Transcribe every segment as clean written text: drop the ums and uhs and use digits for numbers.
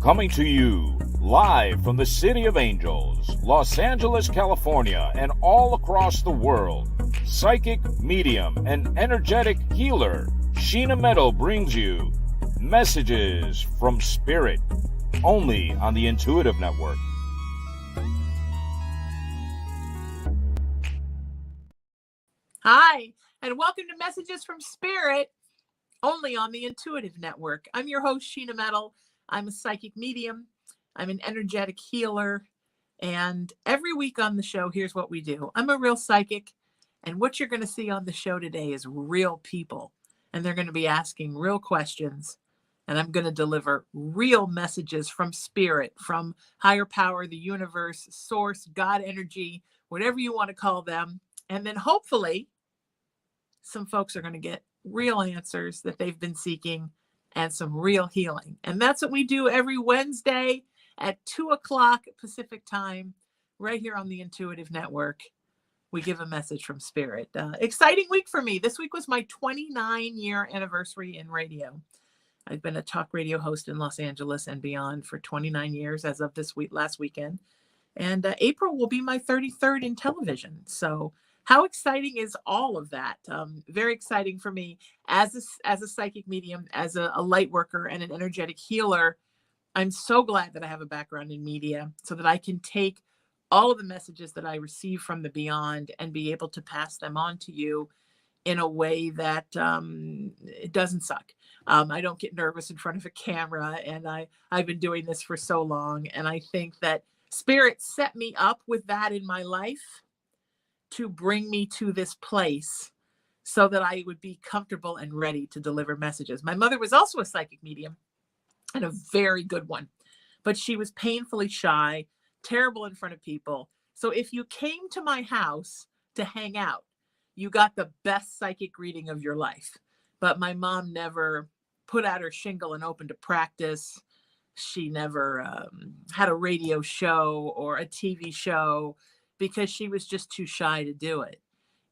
Coming to you live from the City of Angels, Los Angeles, California, and all across the world, psychic, medium, and energetic healer Sheena Metal brings you messages from Spirit, only on the Intuitive Network. Hi, and welcome to Messages from Spirit, only on the Intuitive Network. I'm your host, Sheena Metal. I'm a psychic medium. I'm an energetic healer. And every week on the show, here's what we do. I'm a real psychic. And what you're going to see on the show today is real people. And they're going to be asking real questions. And I'm going to deliver real messages from spirit, from higher power, the universe, source, God energy, whatever you want to call them. And then hopefully some folks are going to get real answers that they've been seeking and some real healing. And that's what we do every Wednesday at 2:00 Pacific time, right here on the Intuitive Network. We give a message from Spirit. Exciting week for me. This week was my 29-year anniversary in radio. I've been a talk radio host in Los Angeles and beyond for 29 years as of this week, last weekend. And April will be my 33rd in television. So how exciting is all of that? Very exciting for me as a psychic medium, as a light worker and an energetic healer. I'm so glad that I have a background in media so that I can take all of the messages that I receive from the beyond and be able to pass them on to you in a way that it doesn't suck. I don't get nervous in front of a camera, and I've been doing this for so long. And I think that Spirit set me up with that in my life to bring me to this place so that I would be comfortable and ready to deliver messages. My mother was also a psychic medium and a very good one, but she was painfully shy, terrible in front of people. So if you came to my house to hang out, you got the best psychic reading of your life. But my mom never put out her shingle and opened a practice. She never had a radio show or a TV show because she was just too shy to do it.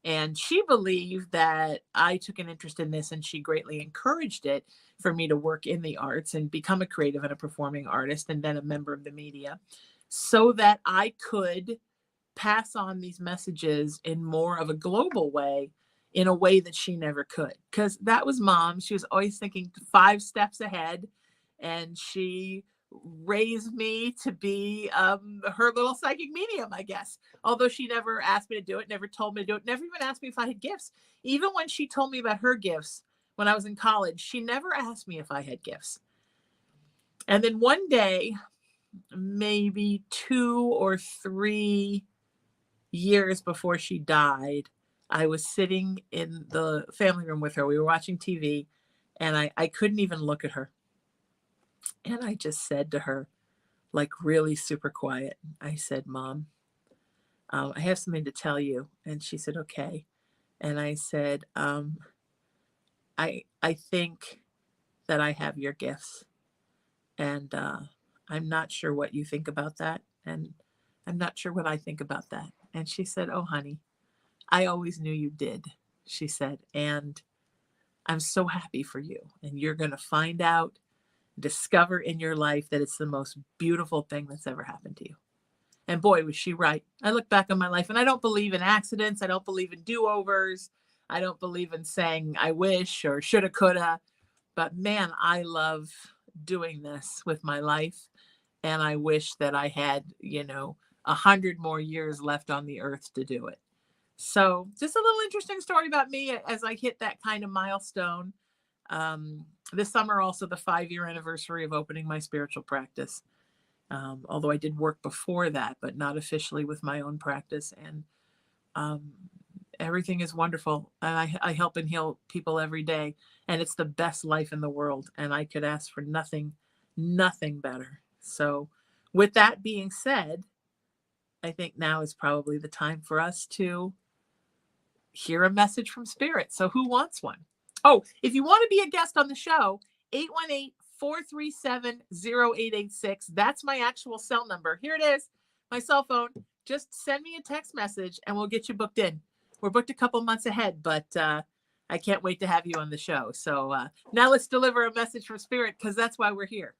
And she believed that I took an interest in this, and she greatly encouraged it for me to work in the arts and become a creative and a performing artist and then a member of the media so that I could pass on these messages in more of a global way, in a way that she never could. Because that was Mom. She was always thinking 5 steps ahead, and she raised me to be her little psychic medium, I guess. Although she never asked me to do it, never told me to do it, never even asked me if I had gifts. Even when she told me about her gifts when I was in college, she never asked me if I had gifts. And then one day, maybe 2 or 3 years before she died, I was sitting in the family room with her. We were watching TV, and I couldn't even look at her. And I just said to her, like really super quiet, I said, Mom, I have something to tell you. And she said, okay. And I said, I think that I have your gifts. And I'm not sure what you think about that. And I'm not sure what I think about that. And she said, oh, honey, I always knew you did, she said. And I'm so happy for you. And you're going to find out, discover in your life that it's the most beautiful thing that's ever happened to you. And boy, was she right. I look back on my life, and I don't believe in accidents. I don't believe in do-overs. I don't believe in saying I wish or shoulda, coulda. But man, I love doing this with my life. And I wish that I had, 100 more years left on the earth to do it. So just a little interesting story about me as I hit that kind of milestone. This summer, also the 5-year anniversary of opening my spiritual practice. Although I did work before that, but not officially with my own practice. And everything is wonderful. And I help and heal people every day. And it's the best life in the world. And I could ask for nothing better. So with that being said, I think now is probably the time for us to hear a message from Spirit. So who wants one? Oh, if you want to be a guest on the show, 818-437-0886. That's my actual cell number. Here it is, my cell phone. Just send me a text message and we'll get you booked in. We're booked a couple months ahead, but I can't wait to have you on the show. So now let's deliver a message from Spirit, because that's why we're here.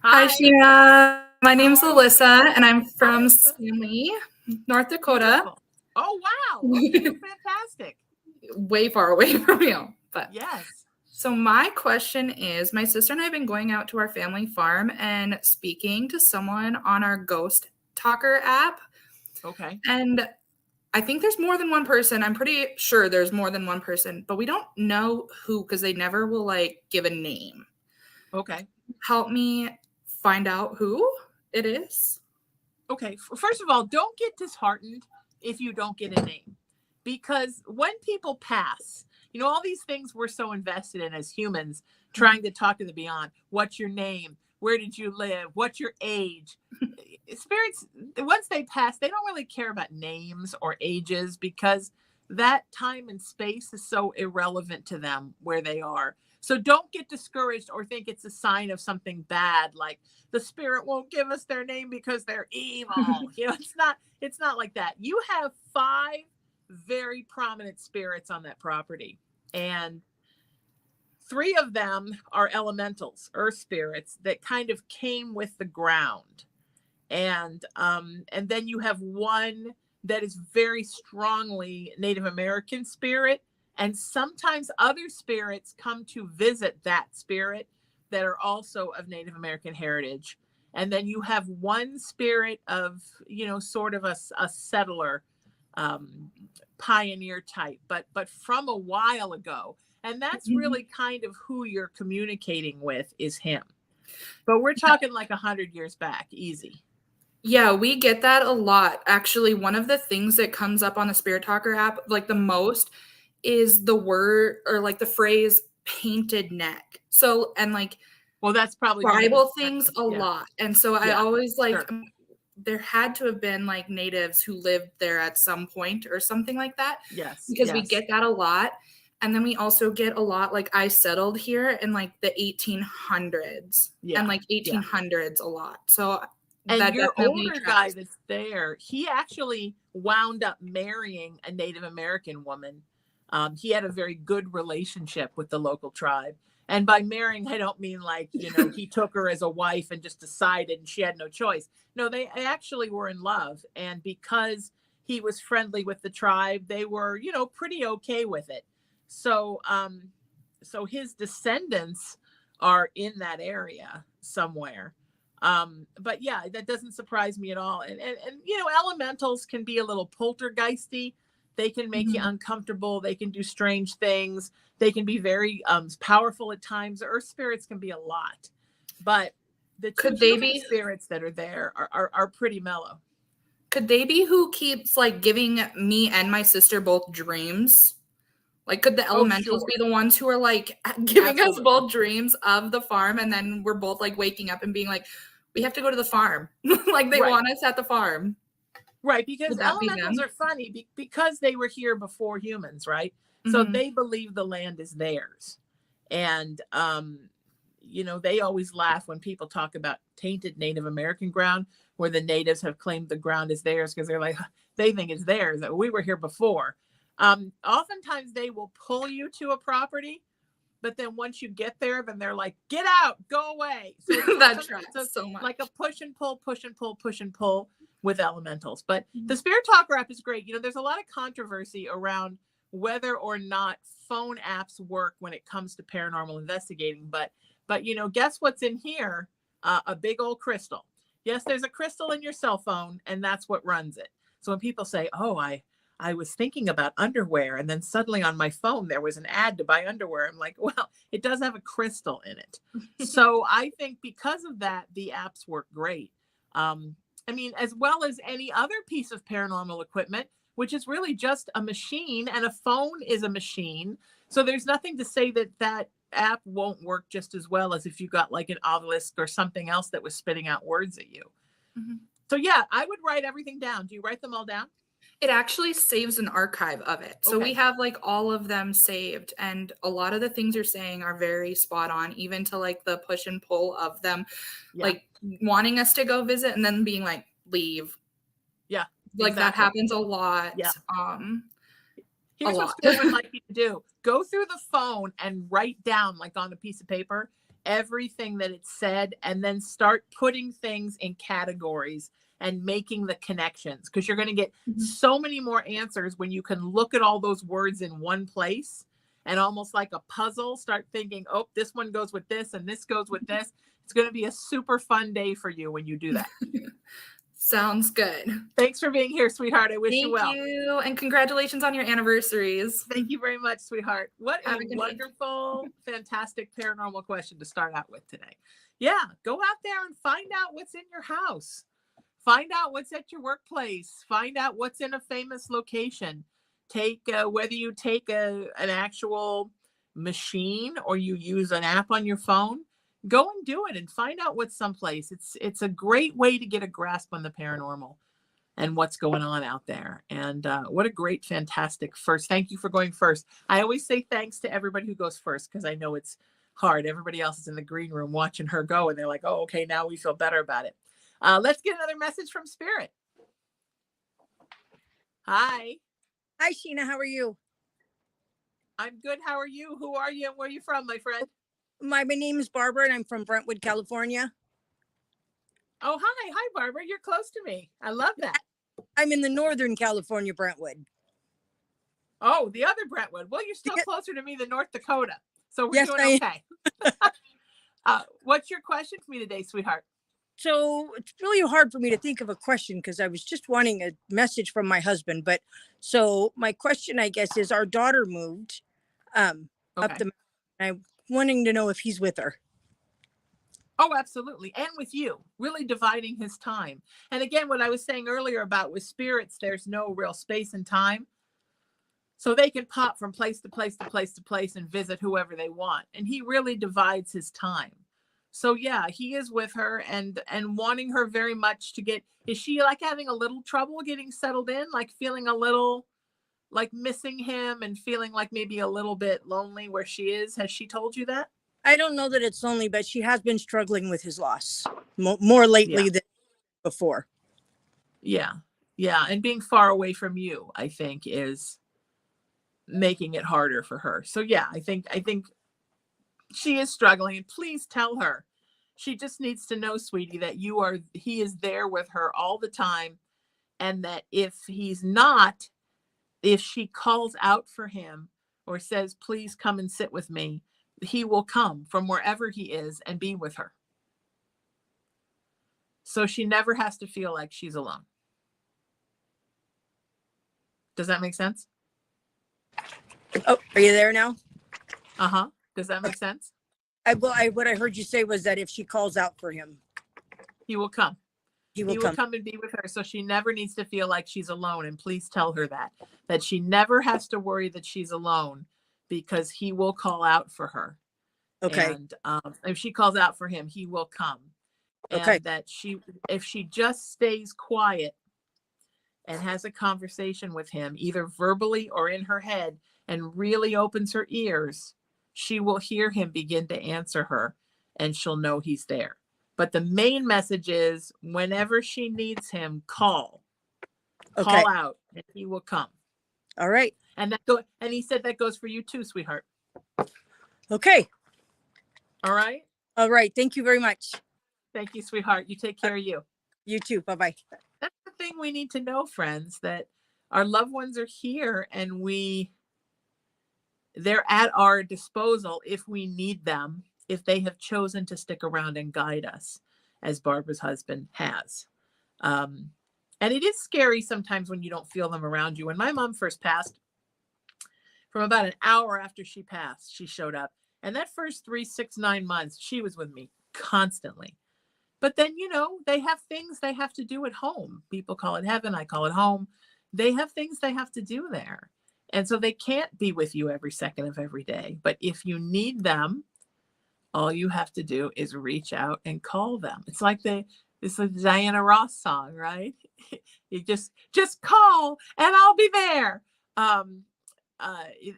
Hi, Hi. Sheena. My How name's are you, Alyssa, Sheena? and I'm Hi, from Alyssa. Stanley, North Dakota. Beautiful. Oh, wow. Okay, well, fantastic. Way far away from you. But Yes. so my question is, my sister and I have been going out to our family farm and speaking to someone on our Ghost Talker app. Okay. And I think there's more than one person. I'm pretty sure there's more than one person, but we don't know who because they never will like give a name. Okay. Help me find out who it is. Okay. First of all, don't get disheartened if you don't get a name, because when people pass, all these things we're so invested in as humans, trying to talk to the beyond. What's your name? Where did you live? What's your age? Spirits, once they pass, they don't really care about names or ages, because that time and space is so irrelevant to them where they are. So don't get discouraged or think it's a sign of something bad, like the spirit won't give us their name because they're evil. It's not like that. You have 5 very prominent spirits on that property, and 3 of them are elementals, earth spirits that kind of came with the ground. And then you have one that is very strongly Native American spirit, and sometimes other spirits come to visit that spirit that are also of Native American heritage. And then you have one spirit of, sort of a settler, pioneer type, but from a while ago. And that's really kind of who you're communicating with, is him. But we're talking like 100 years back, easy. Yeah, we get that a lot. Actually, one of the things that comes up on the Spirit Talker app, like the most, is the word or like the phrase painted neck. So, and like, well, that's probably tribal things a lot. And so I Yeah, always like, sure. there had to have been like natives who lived there at some point or something like that. Yes. Because we yes. get that a lot. And then we also get a lot, like I settled here in like the 1800s Yeah, and like 1800s a lot. So And that your definitely older tracks. guy that's there, he actually wound up marrying a Native American woman. He had a very good relationship with the local tribe. And by marrying, I don't mean like, he took her as a wife and just decided and she had no choice. No, they actually were in love. And because he was friendly with the tribe, they were, pretty okay with it. So his descendants are in that area somewhere. But yeah, that doesn't surprise me at all. And elementals can be a little poltergeisty. They can make you uncomfortable. They can do strange things. They can be very powerful at times. Earth spirits can be a lot, but the two human spirits that are there are pretty mellow. Could they be who keeps like giving me and my sister both dreams? Like, could the elementals be the ones who are like giving us both dreams of the farm, and then we're both like waking up and being like, we have to go to the farm. Like they want us at the farm. Right, because elementals are funny because they were here before humans, right? So they believe the land is theirs. And they always laugh when people talk about tainted Native American ground, where the natives have claimed the ground is theirs, because they're like, they think it's theirs, that we were here before. Oftentimes they will pull you to a property, but then once you get there, then they're like, get out, go away. So that tracks so much. Like a push and pull, push and pull, push and pull with elementals. But the Spirit Talker app is great. There's a lot of controversy around whether or not phone apps work when it comes to paranormal investigating. But guess what's in here? A big old crystal. Yes, there's a crystal in your cell phone, and that's what runs it. So when people say, oh, I was thinking about underwear, and then suddenly on my phone there was an ad to buy underwear, I'm like, well, it does have a crystal in it. So I think because of that, the apps work great. As well as any other piece of paranormal equipment, which is really just a machine, and a phone is a machine. So there's nothing to say that app won't work just as well as if you got like an obelisk or something else that was spitting out words at you. So yeah, I would write everything down. Do you write them all down? It actually saves an archive of it. So we have like all of them saved, and a lot of the things you're saying are very spot on, even to like the push and pull of them, like wanting us to go visit and then being like, leave. Yeah. Like that happens a lot. Yeah. Here's what Spirit would like you to do. Go through the phone and write down, like on a piece of paper, everything that it said and then start putting things in categories and making the connections, because you're going to get so many more answers when you can look at all those words in one place and almost like a puzzle, start thinking, oh, this one goes with this and this goes with this. It's going to be a super fun day for you when you do that. Sounds good. Thanks for being here, sweetheart. I wish you well. Thank you. And congratulations on your anniversaries. Thank you very much, sweetheart. What a wonderful, fantastic paranormal question to start out with today. Yeah, go out there and find out what's in your house. Find out what's at your workplace. Find out what's in a famous location. Take whether you take an actual machine or you use an app on your phone. Go and do it and find out what's someplace. It's a great way to get a grasp on the paranormal and what's going on out there. And what a great, fantastic first. Thank you for going first. I always say thanks to everybody who goes first because I know it's hard. Everybody else is in the green room watching her go and they're like, oh, okay, now we feel better about it. Let's get another message from Spirit. Hi. Hi, Sheena. How are you? I'm good. How are you? Who are you and where are you from, my friend? My name is Barbara and I'm from Brentwood, California. Oh, hi. Hi, Barbara. You're close to me. I love that. I'm in the Northern California, Brentwood. Oh, the other Brentwood. Well, you're still closer to me than North Dakota. So we're doing okay. What's your question for me today, sweetheart? So it's really hard for me to think of a question because I was just wanting a message from my husband. But so my question, I guess, is our daughter moved up the. I'm wanting to know if he's with her. Oh, absolutely. And with you, really dividing his time. And again, what I was saying earlier about with spirits, there's no real space and time. So they can pop from place to place to place to place and visit whoever they want. And he really divides his time. So yeah, he is with her and wanting her very much to get, is she like having a little trouble getting settled in? Like feeling a little like missing him and feeling like maybe a little bit lonely where she is? Has she told you that? I don't know that it's lonely, but she has been struggling with his loss more lately than before. Yeah. Yeah. And being far away from you, I think, is making it harder for her. So yeah, I think she is struggling, and please tell her she just needs to know, sweetie, that he is there with her all the time. And that if he's not, if she calls out for him or says, please come and sit with me, he will come from wherever he is and be with her. So she never has to feel like she's alone. Does that make sense? Oh, are you there now? Uh-huh. Does that make sense? What I heard you say was that if she calls out for him, he will come. He will come and be with her. So she never needs to feel like she's alone. And please tell her that she never has to worry that she's alone, because he will call out for her. Okay. And if she calls out for him, he will come. Okay. And that if she just stays quiet and has a conversation with him, either verbally or in her head, and really opens her ears, she will hear him begin to answer her and she'll know he's there. But the main message is whenever she needs him, call out and he will come. All right. And he said that goes for you too, sweetheart. Okay. All right. All right. Thank you very much. Thank you, sweetheart. You take care of you. You too. Bye-bye. That's the thing we need to know, friends, that our loved ones are here and they're at our disposal if we need them, if they have chosen to stick around and guide us, as Barbara's husband has. And it is scary sometimes when you don't feel them around you. When my mom first passed, from about an hour after she passed, she showed up. And that first 3, 6, 9 months, she was with me constantly. But then, they have things they have to do at home. People call it heaven. I call it home. They have things they have to do there. And so they can't be with you every second of every day. But if you need them, all you have to do is reach out and call them. It's like the Diana Ross song, right? You just call and I'll be there.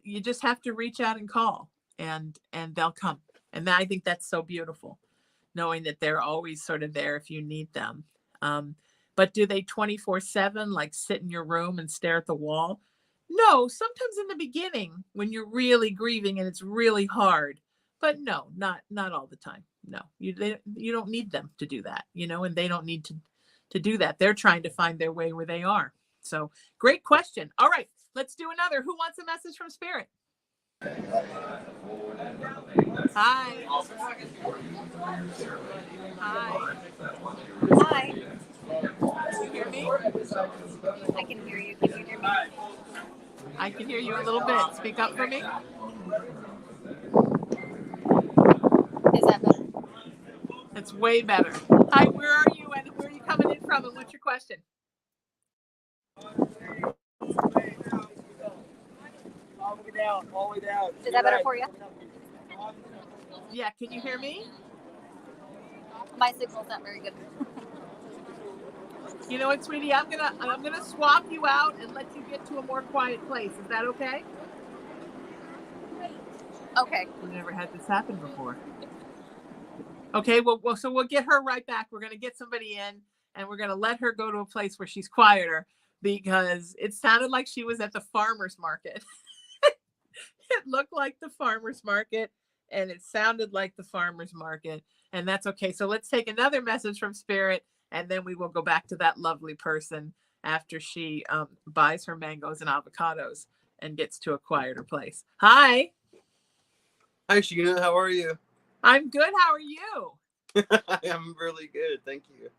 You just have to reach out and call and they'll come. And I think that's so beautiful, knowing that they're always sort of there if you need them. But do they 24/7 like sit in your room and stare at the wall? No, sometimes in the beginning when you're really grieving and it's really hard, But no, not all the time. No, you don't need them to do that, and they don't need to do that. They're trying to find their way where they are. So great question. All right, let's do another. Who wants a message from Spirit? Hi. Hi. Hi. Can you hear me? I can hear you. Can you hear me? I can hear you a little bit. Speak up for me. Is that better? It's way better. Hi, where are you and where are you coming in from and what's your question? Is that better for you? Yeah, can you hear me? My signal's not very good. You know what, sweetie? I'm gonna swap you out and let you get to a more quiet place. Is that okay? Okay. We've never had this happen before. Okay, well, so we'll get her right back. We're gonna get somebody in and we're gonna let her go to a place where she's quieter because it sounded like she was at the farmer's market. It looked like the farmer's market and it sounded like the farmer's market, and that's okay. So let's take another message from Spirit and then we will go back to that lovely person after she buys her mangoes and avocados and gets to a quieter place. Hi. Hi, Sheena. How are you? I'm good. How are you? I'm really good. Thank you.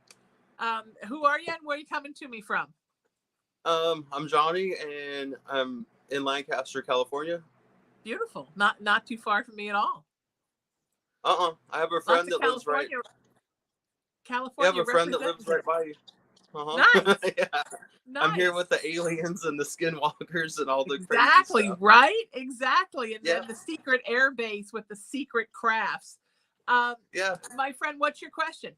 Who are you and where are you coming to me from? I'm Johnny and I'm in Lancaster, California. Beautiful. Not too far from me at all. I have a friend that lives right. California. I have a friend that lives right by you. Nice. Yeah. Nice. I'm here with the aliens and the skinwalkers and all the exactly crazy stuff. Right. Exactly. And yeah. then the secret air base with the secret crafts. Yeah. My friend, what's your question?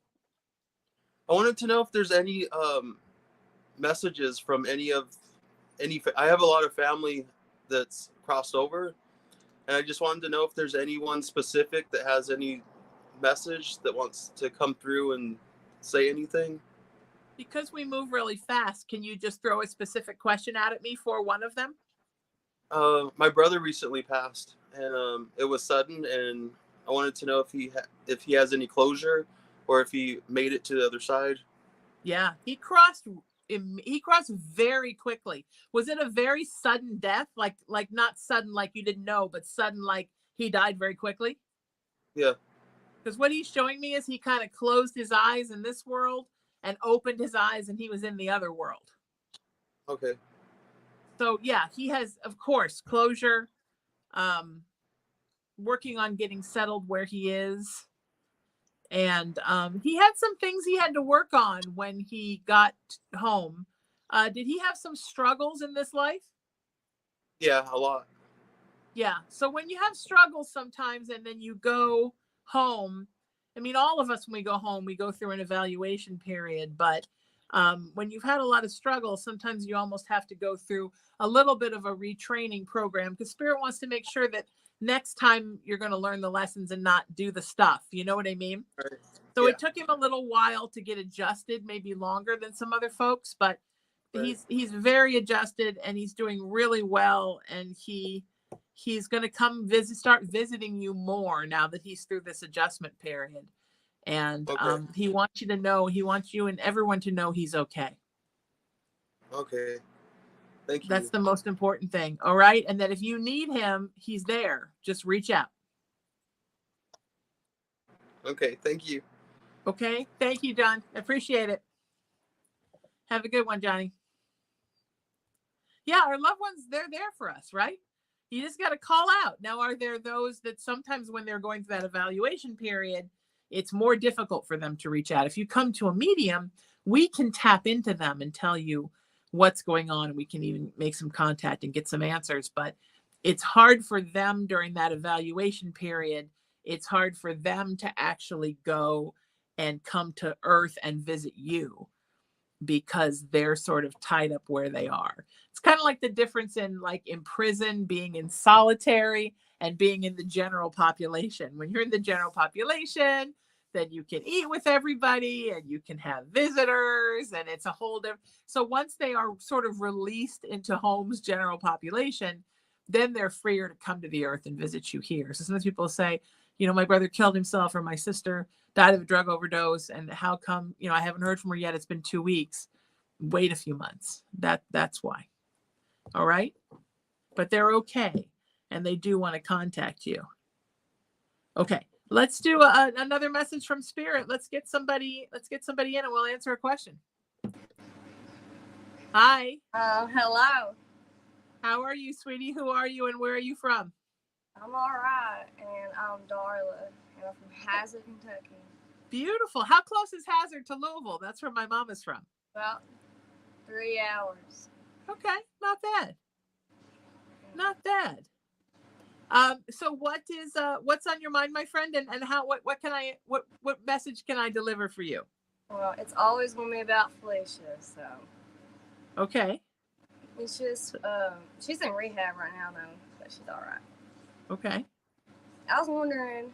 I wanted to know if there's any messages from any. I have a lot of family that's crossed over, and I just wanted to know if there's anyone specific that has any message that wants to come through and say anything. Because we move really fast, can you just throw a specific question out at me for one of them? My brother recently passed, and it was sudden, and I wanted to know if he has any closure or if he made it to the other side. Yeah, he crossed very quickly. Was it a very sudden death? Like not sudden like you didn't know, but sudden like he died very quickly? Yeah. Because what he's showing me is he kind of closed his eyes in this world and opened his eyes and he was in the other world. Okay. So yeah, he has, of course, closure, working on getting settled where he is. And he had some things he had to work on when he got home. Did he have some struggles in this life? Yeah, a lot. Yeah. So when you have struggles sometimes and then you go home, I mean, all of us, when we go home, we go through an evaluation period. But when you've had a lot of struggles, sometimes you almost have to go through a little bit of a retraining program because Spirit wants to make sure that next time you're going to learn the lessons and not do the stuff. You know what I mean? Right. So yeah. It took him a little while to get adjusted, maybe longer than some other folks, but right. he's very adjusted and he's doing really well. And he's going to start visiting you more now that he's through this adjustment period. And okay. He wants you and everyone to know he's okay. Okay. Thank you. That's the most important thing. All right. And that if you need him, he's there. Just reach out. Okay. Thank you. Okay. Thank you, John. I appreciate it. Have a good one, Johnny. Yeah. Our loved ones, they're there for us, right? You just got to call out. Now, are there those that sometimes when they're going through that evaluation period, it's more difficult for them to reach out? If you come to a medium, we can tap into them and tell you what's going on. We can even make some contact and get some answers, but it's hard for them during that evaluation period. It's hard for them to actually go and come to Earth and visit you because they're sort of tied up where they are. It's kind of like the difference in prison, being in solitary and being in the general population. When you're in the general population, then you can eat with everybody and you can have visitors and it's a whole different. So once they are sort of released into home's general population, then they're freer to come to the Earth and visit you here. So sometimes people say, my brother killed himself, or my sister died of a drug overdose, and how come, I haven't heard from her yet. It's been 2 weeks. Wait a few months. That's why. All right. But they're okay. And they do want to contact you. Okay. Let's do another message from Spirit. Let's get somebody in, and we'll answer a question. Hi. Hello. How are you, sweetie? Who are you, and where are you from? I'm all right, and I'm Darla, and I'm from Hazard, Kentucky. Beautiful. How close is Hazard to Louisville? That's where my mom is from. About 3 hours. Okay, not bad. Not bad. So what's on your mind, my friend, and what message can I deliver for you? Well, it's always going to be about Felicia, so. Okay. It's just, she's in rehab right now, though, but she's all right. Okay. I was wondering,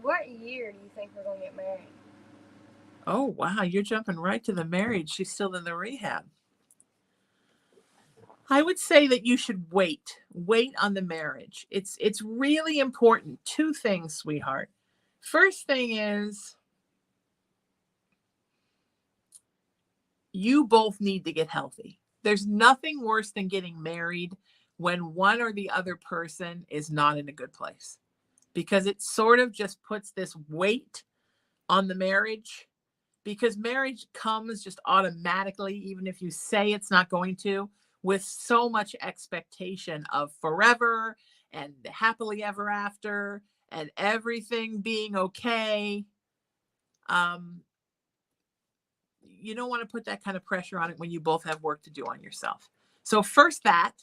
what year do you think we're going to get married? Oh, wow. You're jumping right to the marriage. She's still in the rehab. I would say that you should wait on the marriage. It's really important. 2 things, sweetheart. First thing is, you both need to get healthy. There's nothing worse than getting married when one or the other person is not in a good place, because it sort of just puts this weight on the marriage, because marriage comes just automatically, even if you say it's not going to, with so much expectation of forever and happily ever after and everything being okay. You don't want to put that kind of pressure on it when you both have work to do on yourself. So first that,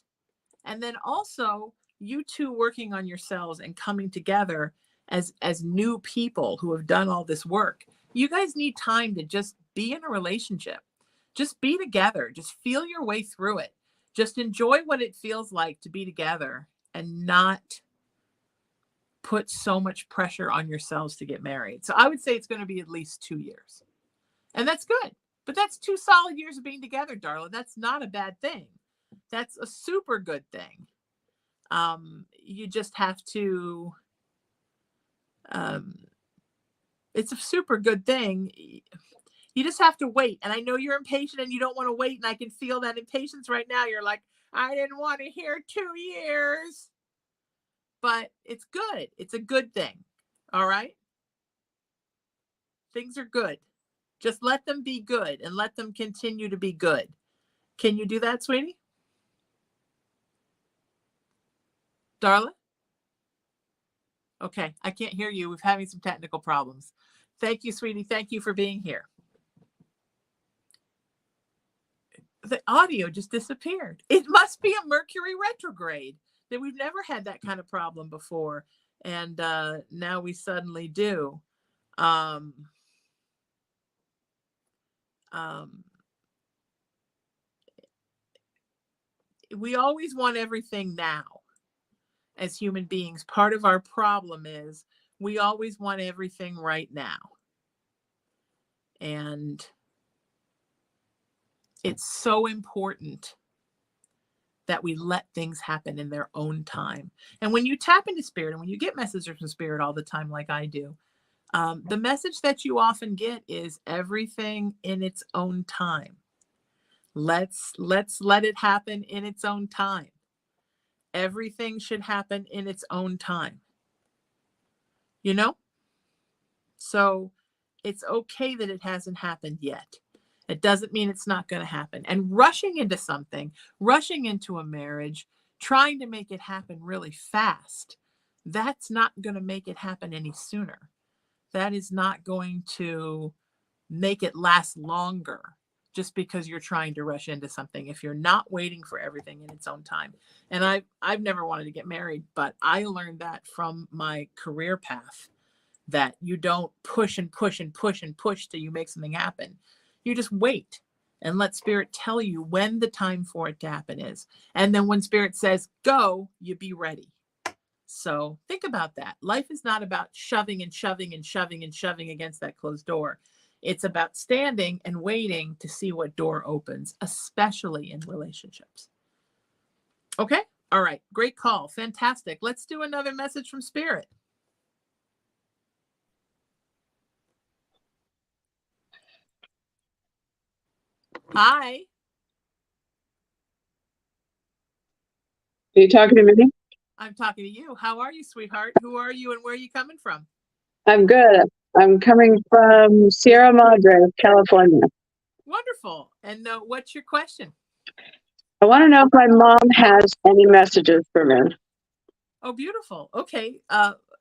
and then also you two working on yourselves and coming together as new people who have done all this work. You guys need time to just be in a relationship. Just be together. Just feel your way through it. Just enjoy what it feels like to be together and not put so much pressure on yourselves to get married. So I would say it's going to be at least 2 years. And that's good. But that's 2 solid years of being together, Darla. That's not a bad thing. That's a super good thing. You just have to, it's a super good thing. You just have to wait. And I know you're impatient and you don't want to wait. And I can feel that impatience right now. You're like, I didn't want to hear 2 years. But it's good. It's a good thing. All right? Things are good. Just let them be good and let them continue to be good. Can you do that, sweetie? Darla? Okay, I can't hear you. We're having some technical problems. Thank you, sweetie. Thank you for being here. The audio just disappeared. It must be a Mercury retrograde. That we've never had that kind of problem before. And now we suddenly do. We always want everything now as human beings. Part of our problem is we always want everything right now. And it's so important that we let things happen in their own time. And when you tap into spirit and when you get messages from spirit all the time, like I do, the message that you often get is everything in its own time. Let's let it happen in its own time. Everything should happen in its own time. You know? So it's okay that it hasn't happened yet. It doesn't mean it's not going to happen. And rushing into something, rushing into a marriage, trying to make it happen really fast, that's not going to make it happen any sooner. That is not going to make it last longer just because you're trying to rush into something if you're not waiting for everything in its own time. And I've never wanted to get married, but I learned that from my career path, that you don't push and push and push and push till you make something happen. You just wait and let spirit tell you when the time for it to happen is. And then when spirit says go, you be ready. So think about that. Life is not about shoving and shoving and shoving and shoving against that closed door. It's about standing and waiting to see what door opens, especially in relationships. Okay? All right. Great call. Fantastic. Let's do another message from spirit. Hi. Are you talking to me? I'm talking to you. How are you, sweetheart? Who are you and where are you coming from? I'm good. I'm coming from Sierra Madre, California. Wonderful. And what's your question? I want to know if my mom has any messages for me. Oh, beautiful. Okay.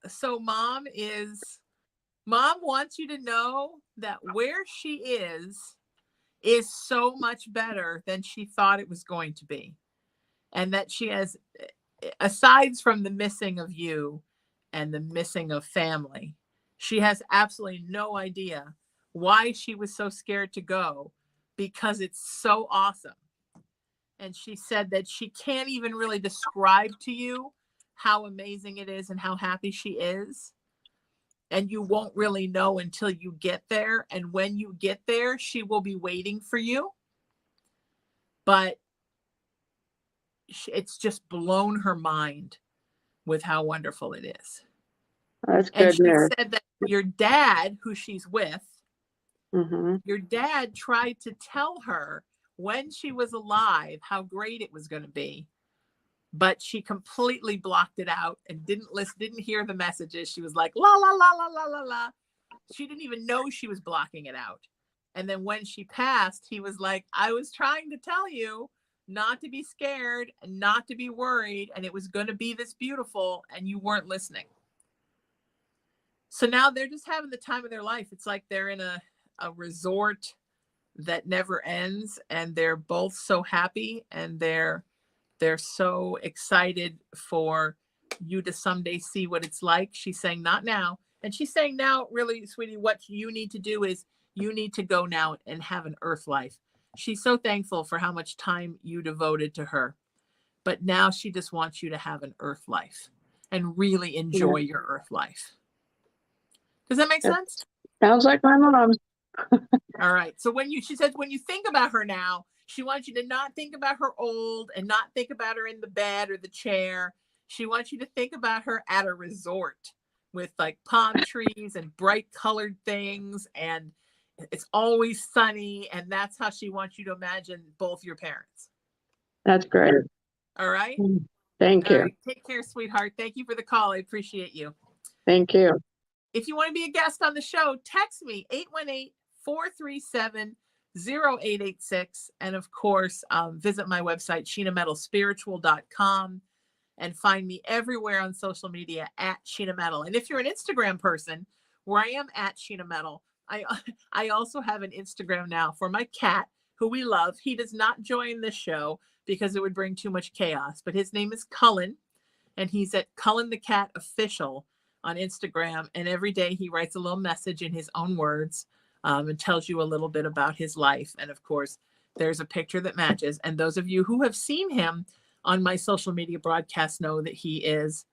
So mom wants you to know that where she is so much better than she thought it was going to be. And that she has, aside from the missing of you and the missing of family, she has absolutely no idea why she was so scared to go, because it's so awesome. And she said that she can't even really describe to you how amazing it is and how happy she is. And you won't really know until you get there. And when you get there, she will be waiting for you. But it's just blown her mind with how wonderful it is. That's And good she news. said that your dad, who she's with, Mm-hmm. your dad tried to tell her when she was alive how great it was going to be, but she completely blocked it out and didn't hear the messages. She was like, la, la, la, la, la, la, la. She didn't even know she was blocking it out. And then when she passed, he was like, I was trying to tell you not to be scared and not to be worried. And it was going to be this beautiful, and you weren't listening. So now they're just having the time of their life. It's like they're in a resort that never ends, and they're both so happy, and they're so excited for you to someday see what it's like. She's saying not now. And she's saying now, really, sweetie, what you need to do is you need to go now and have an earth life. She's so thankful for how much time you devoted to her. But now she just wants you to have an earth life and really enjoy your earth life. Does that make sense? Sounds like my mom. All right. So she says, when you think about her now, she wants you to not think about her old and not think about her in the bed or the chair. She wants you to think about her at a resort with like palm trees and bright colored things. And it's always sunny. And that's how she wants you to imagine both your parents. That's great. All right. Thank you. All right. Take care, sweetheart. Thank you for the call. I appreciate you. Thank you. If you want to be a guest on the show, text me 818-437-0886. And of course, visit my website, sheenametalspiritual.com, and find me everywhere on social media at Sheena Metal. And if you're an Instagram person, where I am at Sheena Metal, I also have an Instagram now for my cat, who we love. He does not join this show because it would bring too much chaos, but his name is Cullen, and he's at Cullen the Cat Official on Instagram. And every day he writes a little message in his own words, and tells you a little bit about his life. And of course, there's a picture that matches. And those of you who have seen him on my social media broadcasts know that he is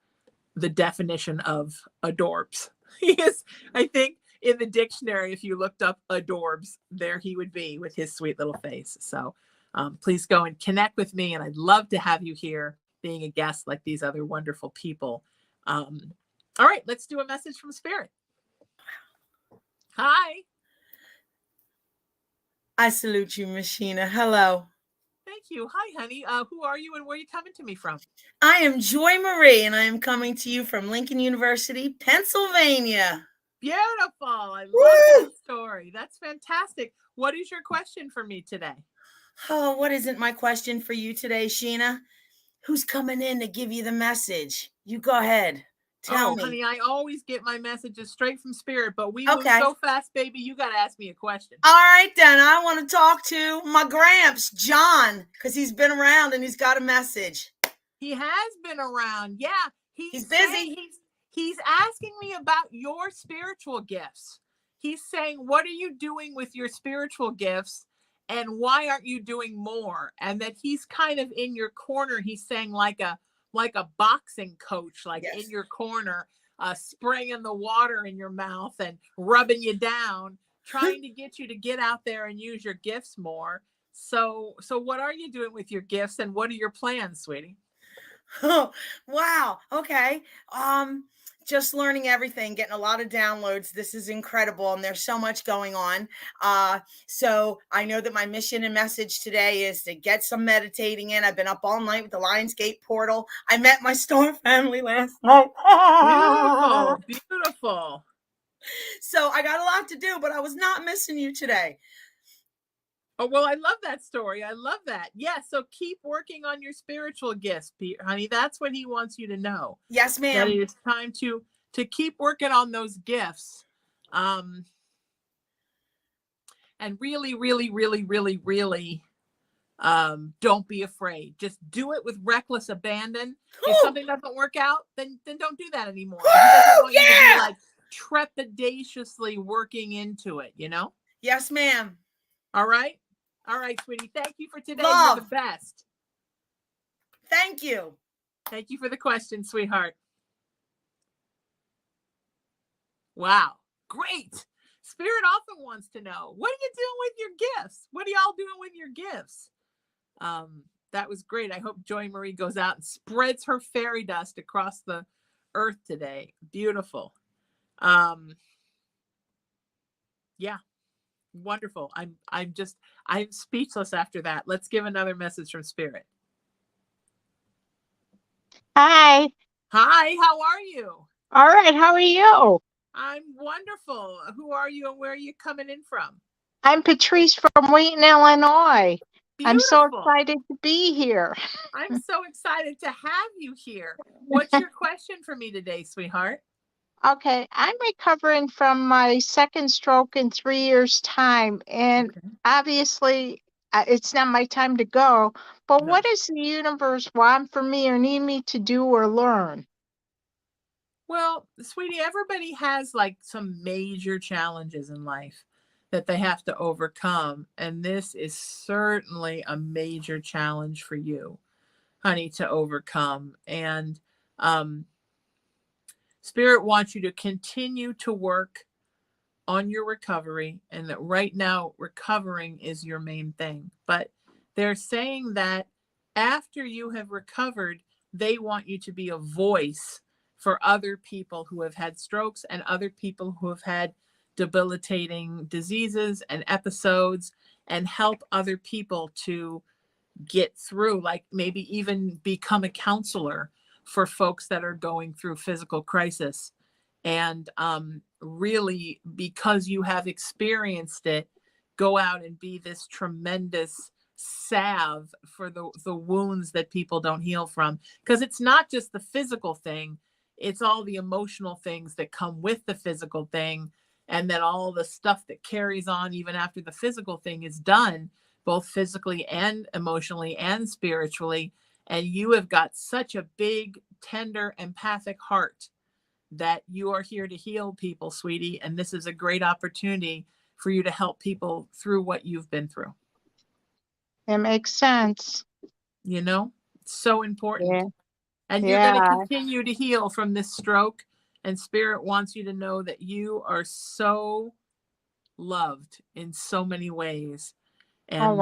the definition of adorbs. He is, I think, in the dictionary, if you looked up adorbs, there he would be with his sweet little face. So please go and connect with me. And I'd love to have you here being a guest like these other wonderful people. All right, let's do a message from Spirit. Hi. I salute you, Miss Sheena. Hello. Thank you. Hi, honey. Who are you and where are you coming to me from? I am Joy Marie, and I am coming to you from Lincoln University, Pennsylvania. Beautiful. I love that story. That's fantastic. What is your question for me today? Oh, what isn't my question for you today, Sheena? Who's coming in to give you the message? You go ahead. Tell me. Honey, I always get my messages straight from Spirit, but we move so fast, baby. You got to ask me a question. All right, then. I want to talk to my Gramps, John, because he's been around and he's got a message. He has been around. Yeah. He's busy. He's asking me about your spiritual gifts. He's saying, what are you doing with your spiritual gifts? And why aren't you doing more? And that he's kind of in your corner. He's saying like a boxing coach, like in your corner, spraying the water in your mouth and rubbing you down, trying to get you to get out there and use your gifts more. So what are you doing with your gifts and what are your plans, sweetie? Oh, wow. Okay. Just learning everything, getting a lot of downloads. This is incredible, and there's so much going on. So I know that my mission and message today is to get some meditating in. I've been up all night with the Lionsgate portal. I met my Star family last night. Beautiful, beautiful. So I got a lot to do, but I was not missing you today. Oh, well, I love that story. I love that. Yeah, so keep working on your spiritual gifts, honey. That's what he wants you to know. Yes, That ma'am. it is time to keep working on those gifts. And really, really, really, really, really don't be afraid. Just do it with reckless abandon. If something doesn't work out, then don't do that anymore. He doesn't want you to be like trepidatiously working into it, you know? Yes, ma'am. All right. All right, sweetie. Thank you for today. Love. You're the best. Thank you. Thank you for the question, sweetheart. Wow. Great. Spirit often wants to know, what are you doing with your gifts? What are y'all doing with your gifts? That was great. I hope Joy Marie goes out and spreads her fairy dust across the earth today. Beautiful. Yeah. Wonderful. I'm speechless after that. Let's give another message from Spirit. Hi. Hi, how are you? All right, how are you? I'm wonderful. Who are you and where are you coming in from? I'm Patrice from Wheaton, Illinois. Beautiful. I'm so excited to be here. I'm so excited to have you here. What's your question for me today, sweetheart? Okay, I'm recovering from my second stroke in 3 years' time, and obviously it's not my time to go, but what does the universe want for me or need me to do or learn? Well, sweetie, everybody has like some major challenges in life that they have to overcome. And this is certainly a major challenge for you, honey, to overcome. And Spirit wants you to continue to work on your recovery, and that right now recovering is your main thing. But they're saying that after you have recovered, they want you to be a voice for other people who have had strokes and other people who have had debilitating diseases and episodes, and help other people to get through, like maybe even become a counselor for folks that are going through physical crisis. And really, because you have experienced it, go out and be this tremendous salve for the wounds that people don't heal from. Because it's not just the physical thing, it's all the emotional things that come with the physical thing. And then all the stuff that carries on even after the physical thing is done, both physically and emotionally and spiritually. And you have got such a big, tender, empathic heart that you are here to heal people, sweetie. And this is a great opportunity for you to help people through what you've been through. It makes sense. You know, so important. Yeah. And you're going to continue to heal from this stroke. And Spirit wants you to know that you are so loved in so many ways. And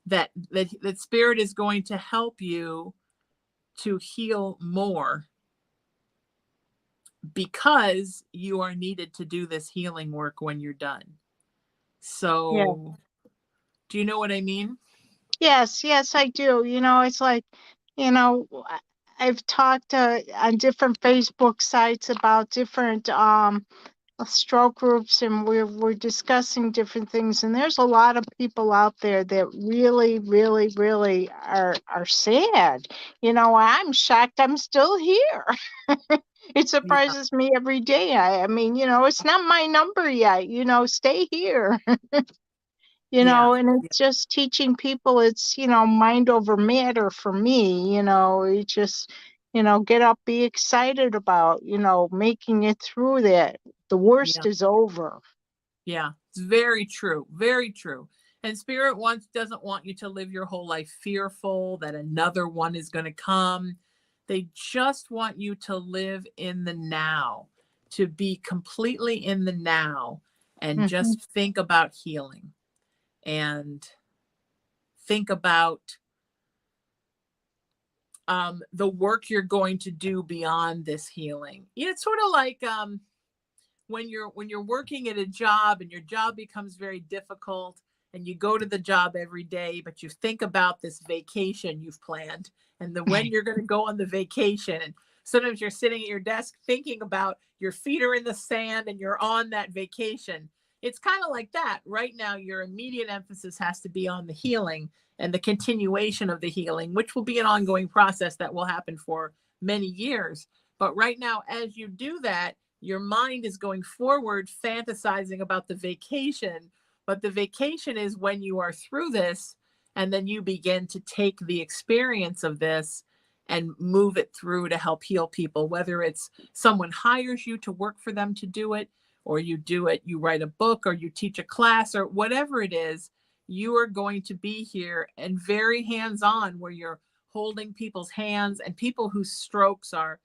that Spirit is going to help you to heal more, because you are needed to do this healing work when you're done. So do you know what I mean? Yes, I do. You know, it's like, you know, I've talked on different Facebook sites about different stroke groups, and we're discussing different things, and there's a lot of people out there that really, really, really are sad. You know, I'm shocked I'm still here. It surprises me every day. I mean, you know, it's not my number yet. You know, stay here. You know, and it's just teaching people it's, you know, mind over matter for me. You know, it just, you know, get up, be excited about, you know, making it through that. The worst is over. Yeah, it's very true. Very true. And Spirit doesn't want you to live your whole life fearful that another one is going to come. They just want you to live in the now, to be completely in the now, and just think about healing, and think about the work you're going to do beyond this healing. It's sort of like when you're working at a job and your job becomes very difficult and you go to the job every day, but you think about this vacation you've planned and when you're going to go on the vacation. And sometimes you're sitting at your desk thinking about your feet are in the sand and you're on that vacation. It's kind of like that. Right now, your immediate emphasis has to be on the healing and the continuation of the healing, which will be an ongoing process that will happen for many years. But right now, as you do that, your mind is going forward, fantasizing about the vacation. But the vacation is when you are through this, and then you begin to take the experience of this and move it through to help heal people, whether it's someone hires you to work for them to do it, or you do it, you write a book, or you teach a class, or whatever it is. You are going to be here and very hands-on, where you're holding people's hands, and people whose strokes are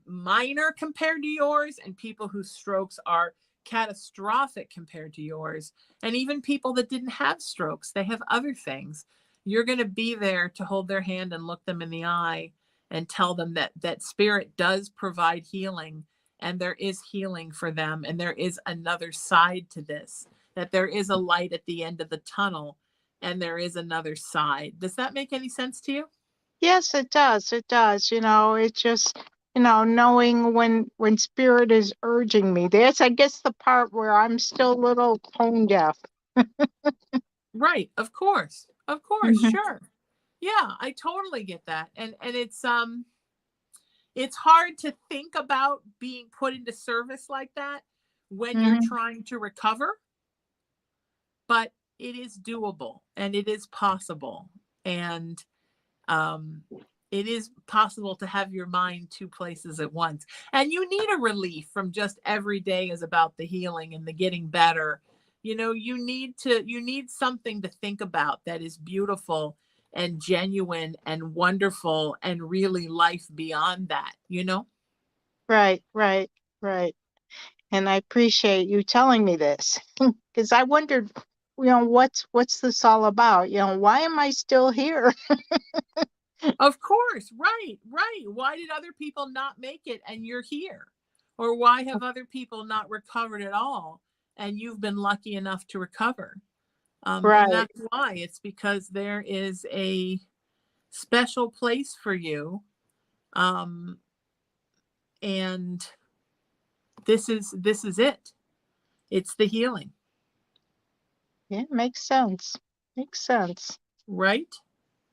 minor compared to yours, and people whose strokes are catastrophic compared to yours, and even people that didn't have strokes, they have other things. You're going to be there to hold their hand and look them in the eye and tell them that spirit does provide healing, and there is healing for them, and there is another side to this, that there is a light at the end of the tunnel, and there is another side. Does that make any sense to you? Yes, it does. It does. It just, knowing when spirit is urging me. That's, I guess, the part where I'm still a little tone deaf. Right. Of course. Of course. Sure. Yeah, I totally get that. And it's hard to think about being put into service like that when you're trying to recover, but it is doable and it is possible. And it is possible to have your mind two places at once. And you need a relief from just every day is about the healing and the getting better. You need something to think about that is beautiful and genuine and wonderful and really life beyond that, Right, right, right. And I appreciate you telling me this because I wondered, what's this all about? Why am I still here? Of course. Right. Why did other people not make it and you're here? Or why have other people not recovered at all and you've been lucky enough to recover? Right. And that's why. It's because there is a special place for you. And this is it. It's the healing. Yeah, makes sense. Makes sense. Right?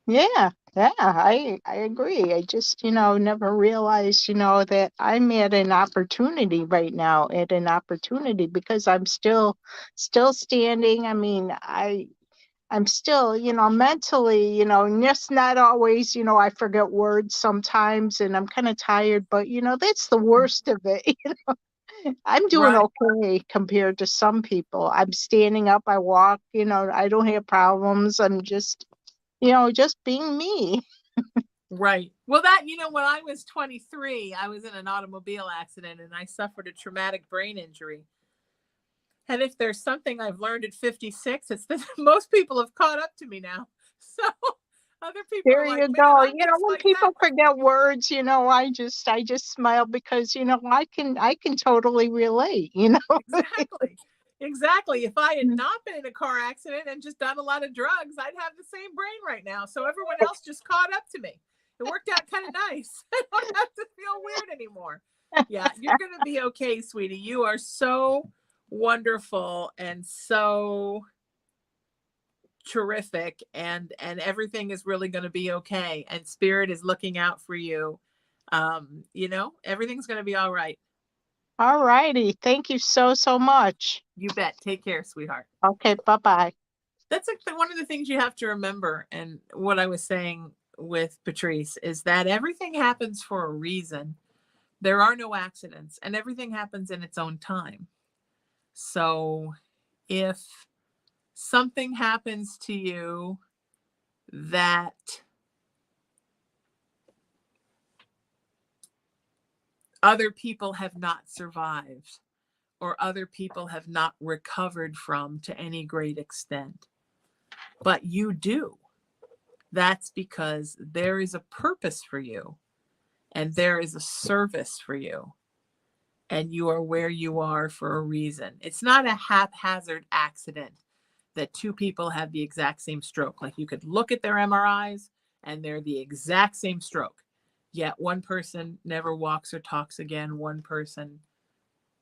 Yeah, I agree. I just, never realized, that I'm at an opportunity right now, because I'm still standing. I mean, I'm still, mentally, just not always, I forget words sometimes and I'm kind of tired, but that's the worst of it. I'm doing okay compared to some people. I'm standing up, I walk, I don't have problems. I'm just being me. Right. Well, when I was 23, I was in an automobile accident and I suffered a traumatic brain injury. And if there's something I've learned at 56, it's that most people have caught up to me now. So other people There are like, you man, go. I'm just When like people that. forget words, I just smile because, I can totally relate, Exactly. If I had not been in a car accident and just done a lot of drugs, I'd have the same brain right now. So everyone else just caught up to me. It worked out kind of nice. I don't have to feel weird anymore. Yeah, you're going to be okay, sweetie. You are so wonderful and so terrific, and everything is really going to be okay. And spirit is looking out for you. Everything's going to be all right. All righty. Thank you so much. You bet. Take care, sweetheart. Okay. Bye-bye. That's one of the things you have to remember. And what I was saying with Patrice is that everything happens for a reason. There are no accidents, and everything happens in its own time. So if something happens to you that other people have not survived or other people have not recovered from to any great extent, but you do, That's because there is a purpose for you and there is a service for you. And you are where you are for a reason. It's not a haphazard accident that two people have the exact same stroke. Like you could look at their MRIs and they're the exact same stroke. Yet one person never walks or talks again. One person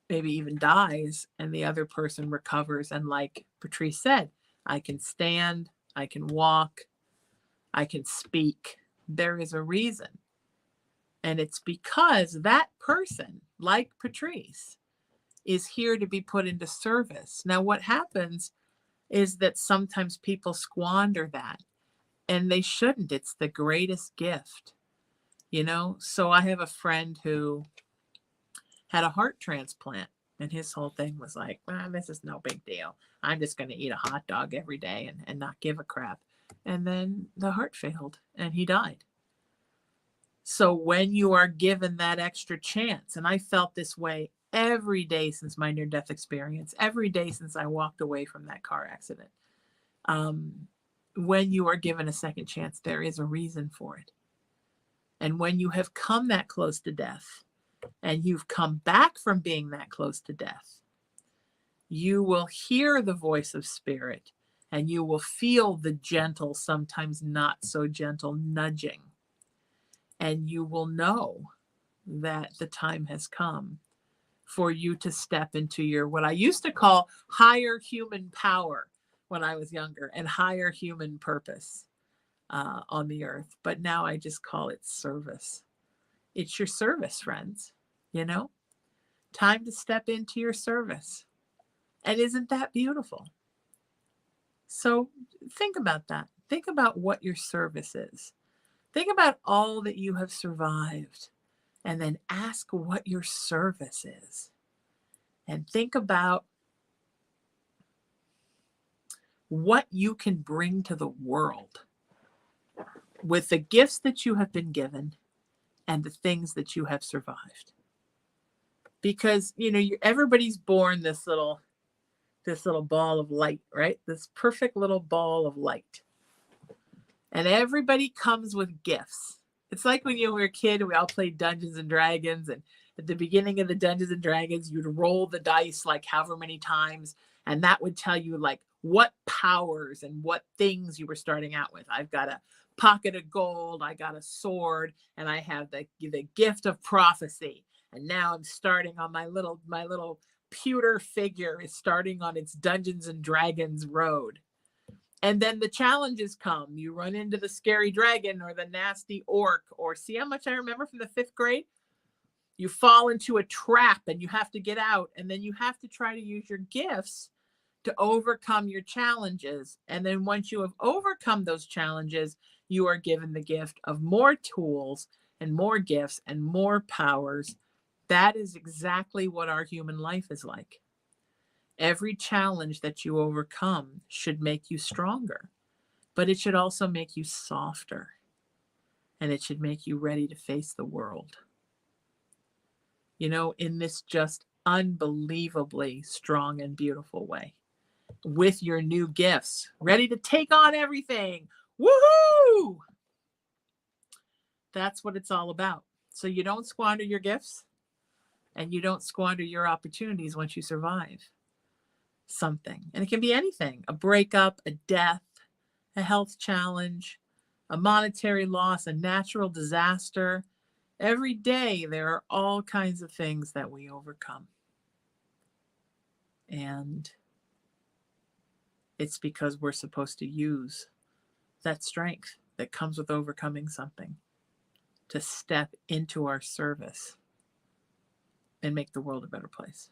maybe even dies and the other person recovers. And like Patrice said, I can stand, I can walk, I can speak. There is a reason. And it's because that person, like Patrice, is here to be put into service. Now, what happens is that sometimes people squander that, and they shouldn't. It's the greatest gift, you know? So I have a friend who had a heart transplant, and his whole thing was like, this is no big deal. I'm just going to eat a hot dog every day and not give a crap. And then the heart failed, and he died. So when you are given that extra chance, and I felt this way every day since my near-death experience, every day since I walked away from that car accident, when you are given a second chance, there is a reason for it. And when you have come that close to death, and you've come back from being that close to death, you will hear the voice of spirit, and you will feel the gentle, sometimes not so gentle nudging. And you will know that the time has come for you to step into your, what I used to call higher human power when I was younger, and higher human purpose on the earth. But now I just call it service. It's your service, friends, you know? Time to step into your service. And isn't that beautiful? So think about that. Think about what your service is. Think about all that you have survived, and then ask what your service is. And think about what you can bring to the world with the gifts that you have been given and the things that you have survived. Because, you know, everybody's born this little ball of light, right? This perfect little ball of light. And everybody comes with gifts. It's like when you were a kid, we all played Dungeons and Dragons. And at the beginning of the Dungeons and Dragons, you'd roll the dice like however many times. And that would tell you like what powers and what things you were starting out with. I've got a pocket of gold. I got a sword. And I have the gift of prophecy. And now I'm starting on my little pewter figure is starting on its Dungeons and Dragons road. And then the challenges come. You run into the scary dragon or the nasty orc, or see how much I remember from the 5th grade? You fall into a trap and you have to get out. And then you have to try to use your gifts to overcome your challenges. And then once you have overcome those challenges, you are given the gift of more tools and more gifts and more powers. That is exactly what our human life is like. Every challenge that you overcome should make you stronger, but it should also make you softer, and it should make you ready to face the world. You know, in this just unbelievably strong and beautiful way, with your new gifts, ready to take on everything. Woohoo! That's what it's all about. So you don't squander your gifts, and you don't squander your opportunities once you survive something. And it can be anything: a breakup, a death, a health challenge, a monetary loss, a natural disaster. Every day there are all kinds of things that we overcome. And it's because we're supposed to use that strength that comes with overcoming something to step into our service and make the world a better place.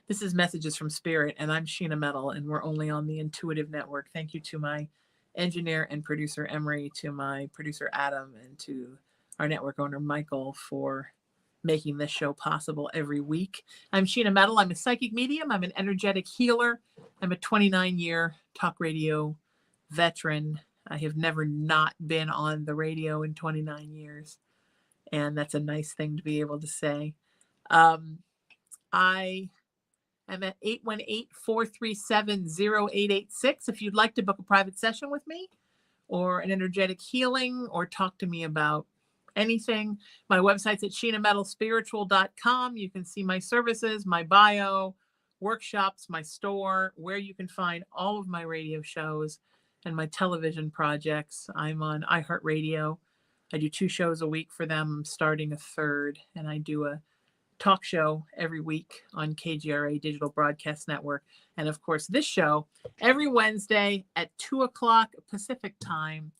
This is Messages from Spirit, and I'm Sheena Metal, and we're only on the Intuitive Network. Thank you to my engineer and producer, Emery, to my producer, Adam, and to our network owner, Michael, for making this show possible every week. I'm Sheena Metal. I'm a psychic medium. I'm an energetic healer. I'm a 29-year talk radio veteran. I have never not been on the radio in 29 years, and that's a nice thing to be able to say. I I'm at 818-437-0886. If you'd like to book a private session with me or an energetic healing or talk to me about anything, my website's at sheenametalspiritual.com. You can see my services, my bio, workshops, my store, where you can find all of my radio shows and my television projects. I'm on iHeartRadio. I do 2 shows a week for them. I'm starting a 3rd, and I do a talk show every week on KGRA Digital Broadcast Network. And of course, this show every Wednesday at 2:00 Pacific time.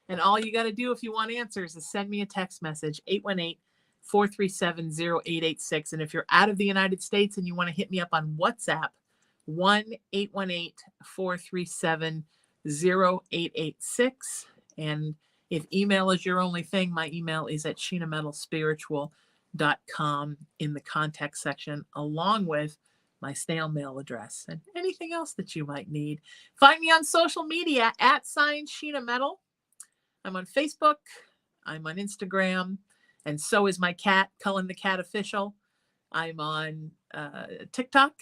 And all you got to do if you want answers is send me a text message, 818-437-0886. And if you're out of the United States and you want to hit me up on WhatsApp, 1-818-437-0886. And if email is your only thing, my email is at sheenametalspiritual.com in the contact section, along with my snail mail address and anything else that you might need. Find me on social media at Sheena Metal. I'm on Facebook, I'm on Instagram, and so is my cat, Cullen the Cat Official. I'm on TikTok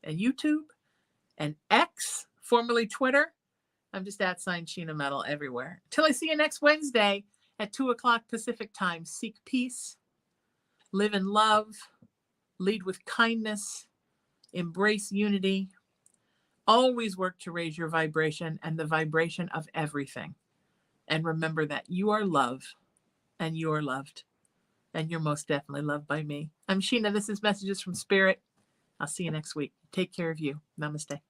and YouTube and X, formerly Twitter. I'm just at Sheena Metal everywhere. Till I see you next Wednesday at 2:00 Pacific time. Seek peace, live in love, lead with kindness, embrace unity. Always work to raise your vibration and the vibration of everything. And remember that you are love and you are loved. And you're most definitely loved by me. I'm Sheena. This is Messages from Spirit. I'll see you next week. Take care of you. Namaste.